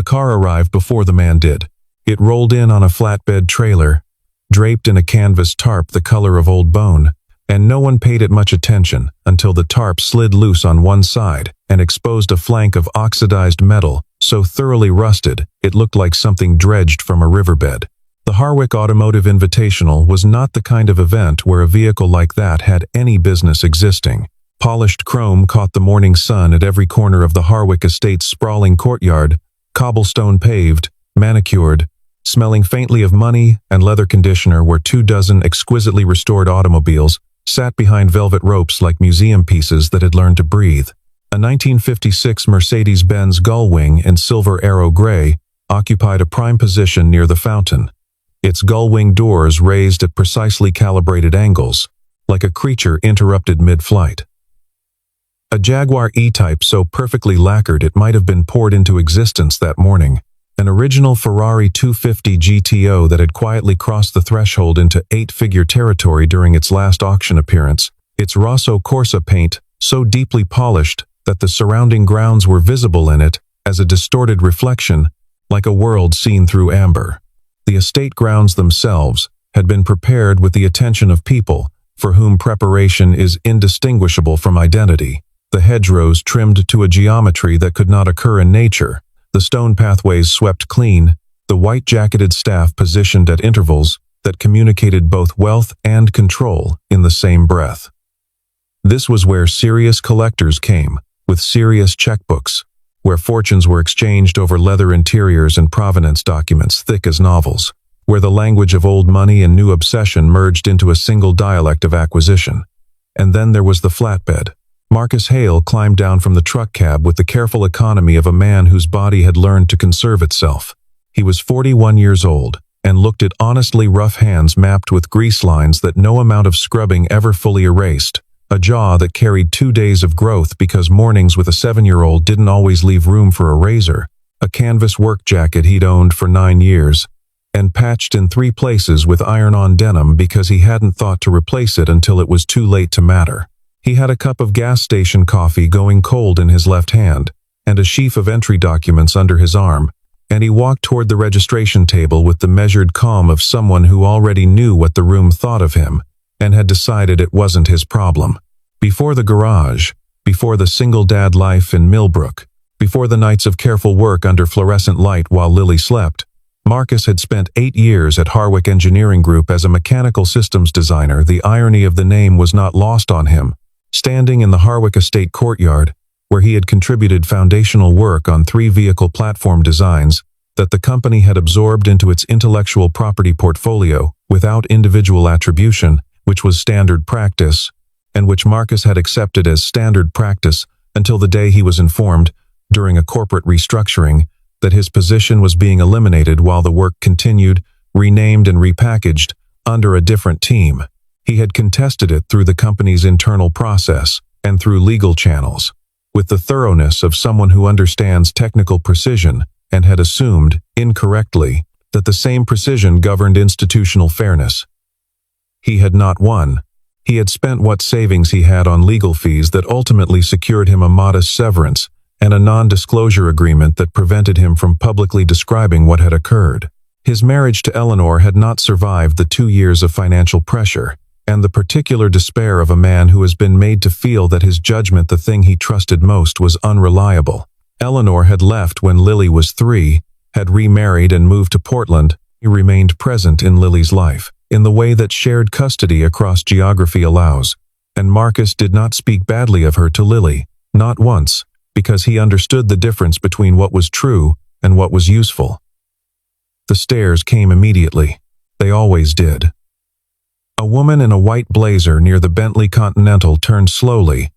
The car arrived before the man did. It rolled in on a flatbed trailer, draped in a canvas tarp the color of old bone, and no one paid it much attention until the tarp slid loose on one side and exposed a flank of oxidized metal so thoroughly rusted it looked like something dredged from a riverbed. The Harwick Automotive Invitational was not the kind of event where a vehicle like that had any business existing. Polished chrome caught the morning sun at every corner of the Harwick estate's sprawling courtyard, cobblestone paved, manicured, smelling faintly of money and leather conditioner, where 24 exquisitely restored automobiles sat behind velvet ropes like museum pieces that had learned to breathe. A 1956 Mercedes-Benz Gullwing in silver arrow gray occupied a prime position near the fountain, its gullwing doors raised at precisely calibrated angles, like a creature interrupted mid-flight. A Jaguar E-Type so perfectly lacquered it might have been poured into existence that morning. An original Ferrari 250 GTO that had quietly crossed the threshold into eight-figure territory during its last auction appearance, its Rosso Corsa paint so deeply polished that the surrounding grounds were visible in it as a distorted reflection, like a world seen through amber. The estate grounds themselves had been prepared with the attention of people for whom preparation is indistinguishable from identity. The hedgerows trimmed to a geometry that could not occur in nature, the stone pathways swept clean, the white-jacketed staff positioned at intervals that communicated both wealth and control in the same breath. This was where serious collectors came, with serious checkbooks, where fortunes were exchanged over leather interiors and provenance documents thick as novels, where the language of old money and new obsession merged into a single dialect of acquisition. And then there was the flatbed. Marcus Hale climbed down from the truck cab with the careful economy of a man whose body had learned to conserve itself. He was 41 years old, and looked at honestly rough hands mapped with grease lines that no amount of scrubbing ever fully erased, a jaw that carried 2 days of growth because mornings with a 7-year-old didn't always leave room for a razor, a canvas work jacket he'd owned for 9 years, and patched in 3 places with iron-on denim because he hadn't thought to replace it until it was too late to matter. He had a cup of gas station coffee going cold in his left hand, and a sheaf of entry documents under his arm, and he walked toward the registration table with the measured calm of someone who already knew what the room thought of him, and had decided it wasn't his problem. Before the garage, before the single dad life in Millbrook, before the nights of careful work under fluorescent light while Lily slept, Marcus had spent 8 years at Harwick Engineering Group as a mechanical systems designer. The irony of the name was not lost on him. Standing in the Harwick Estate courtyard, where he had contributed foundational work on 3 vehicle platform designs that the company had absorbed into its intellectual property portfolio without individual attribution, which was standard practice, and which Marcus had accepted as standard practice until the day he was informed, during a corporate restructuring, that his position was being eliminated while the work continued, renamed and repackaged, under a different team. He had contested it through the company's internal process and through legal channels, with the thoroughness of someone who understands technical precision, and had assumed, incorrectly, that the same precision governed institutional fairness. He had not won. He had spent what savings he had on legal fees that ultimately secured him a modest severance and a non-disclosure agreement that prevented him from publicly describing what had occurred. His marriage to Eleanor had not survived the 2 years of financial pressure, and the particular despair of a man who has been made to feel that his judgment, the thing he trusted most, was unreliable. Eleanor had left when Lily was 3, had remarried and moved to Portland. He remained present in Lily's life, in the way that shared custody across geography allows, and Marcus did not speak badly of her to Lily, not once, because he understood the difference between what was true and what was useful. The stares came immediately. They always did. A woman in a white blazer near the Bentley Continental turned slowly,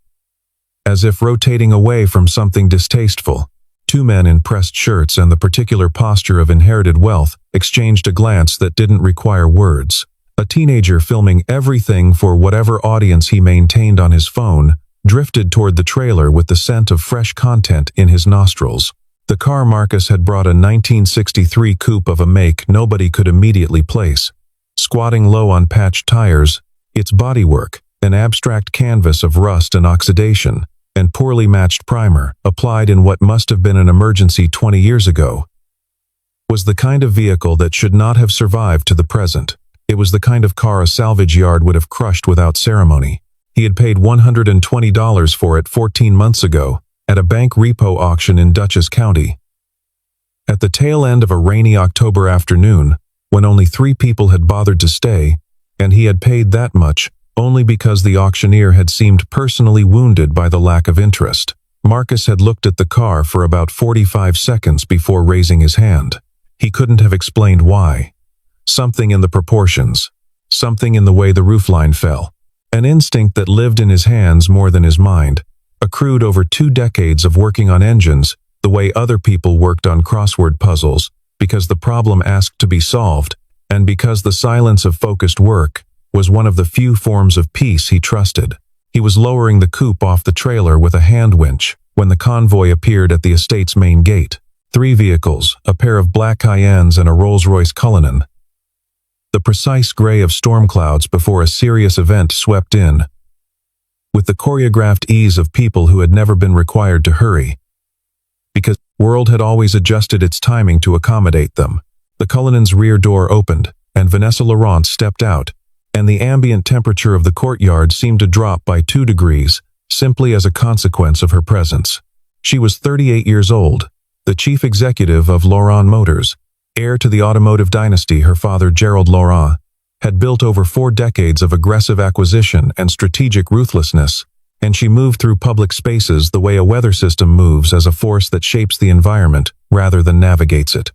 as if rotating away from something distasteful. 2 men in pressed shirts and the particular posture of inherited wealth exchanged a glance that didn't require words. A teenager filming everything for whatever audience he maintained on his phone drifted toward the trailer with the scent of fresh content in his nostrils. The car Marcus had brought, a 1963 coupe of a make nobody could immediately place. Squatting low on patched tires, its bodywork, an abstract canvas of rust and oxidation, and poorly matched primer, applied in what must have been an emergency 20 years ago, was the kind of vehicle that should not have survived to the present. It was the kind of car a salvage yard would have crushed without ceremony. He had paid $120 for it 14 months ago, at a bank repo auction in Dutchess County. At the tail end of a rainy October afternoon, when only 3 people had bothered to stay, and he had paid that much only because the auctioneer had seemed personally wounded by the lack of interest. Marcus had looked at the car for about 45 seconds before raising his hand. He couldn't have explained why. Something in the proportions. Something in the way the roofline fell. An instinct that lived in his hands more than his mind, accrued over 2 decades of working on engines, the way other people worked on crossword puzzles, because the problem asked to be solved, and because the silence of focused work was one of the few forms of peace he trusted. He was lowering the coupe off the trailer with a hand winch when the convoy appeared at the estate's main gate. 3 vehicles, a pair of black Cayennes and a Rolls-Royce Cullinan. The precise gray of storm clouds before a serious event swept in, with the choreographed ease of people who had never been required to hurry, because the world had always adjusted its timing to accommodate them. The Cullinan's rear door opened, and Vanessa Laurent stepped out, and the ambient temperature of the courtyard seemed to drop by 2 degrees, simply as a consequence of her presence. She was 38 years old, the chief executive of Laurent Motors, heir to the automotive dynasty her father Gerald Laurent had built over 4 decades of aggressive acquisition and strategic ruthlessness, and she moved through public spaces the way a weather system moves as a force that shapes the environment rather than navigates it.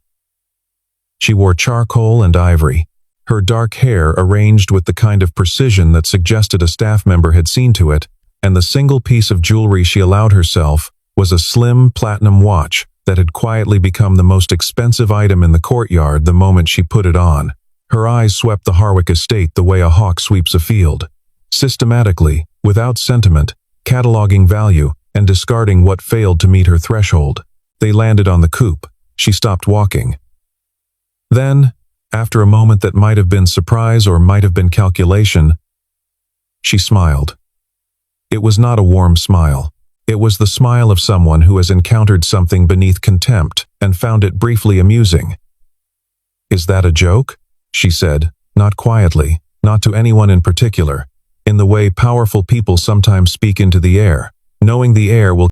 She wore charcoal and ivory, her dark hair arranged with the kind of precision that suggested a staff member had seen to it, and the single piece of jewelry she allowed herself was a slim platinum watch that had quietly become the most expensive item in the courtyard the moment she put it on. Her eyes swept the Harwick estate the way a hawk sweeps a field, systematically, without sentiment, cataloging value and discarding what failed to meet her threshold. They landed on the coupe. She stopped walking. Then, after a moment that might have been surprise or might have been calculation, she smiled. It was not a warm smile. It was the smile of someone who has encountered something beneath contempt and found it briefly amusing. "Is that a joke?" she said, not quietly, not to anyone in particular, in the way powerful people sometimes speak into the air, knowing the air will